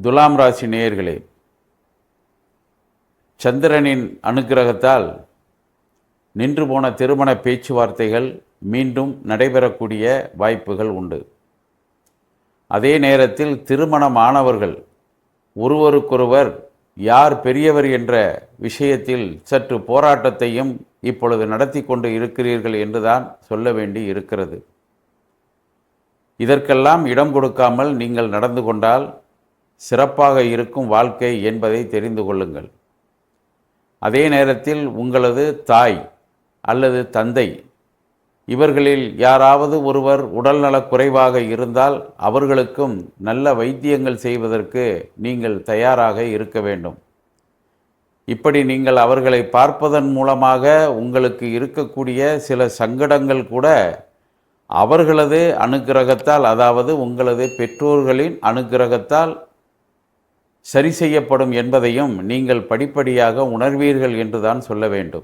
துலாம் ராசி நேயர்களே, சந்திரனின் அனுக்கிரகத்தால் நின்று போன திருமண பேச்சுவார்த்தைகள் மீண்டும் நடைபெறக்கூடிய வாய்ப்புகள் உண்டு. அதே நேரத்தில் திருமணமானவர்கள் ஒருவருக்கொருவர் யார் பெரியவர் என்ற விஷயத்தில் சற்று போராட்டத்தையும் இப்பொழுது நடத்தி கொண்டு இருக்கிறீர்கள் என்றுதான் சொல்ல வேண்டி இருக்கிறது. இதற்கெல்லாம் இடம் கொடுக்காமல் நீங்கள் நடந்து கொண்டால் சிறப்பாக இருக்கும் வாழ்க்கை என்பதை தெரிந்து கொள்ளுங்கள். அதே நேரத்தில் உங்களது தாய் அல்லது தந்தை இவர்களில் யாராவது ஒருவர் உடல்நலக் குறைவாக இருந்தால் அவர்களுக்கும் நல்ல வைத்தியங்கள் செய்வதற்கு நீங்கள் தயாராக இருக்க வேண்டும். இப்படி நீங்கள் அவர்களை பார்ப்பதன் மூலமாக உங்களுக்கு இருக்கக்கூடிய சில சங்கடங்கள் கூட அவர்களது அனுக்கிரகத்தால், அதாவது உங்களது பெற்றோர்களின் அனுக்கிரகத்தால் சரி செய்யப்படும் என்பதையும் நீங்கள் படிப்படியாக உணர்வீர்கள் என்றுதான் சொல்ல வேண்டும்.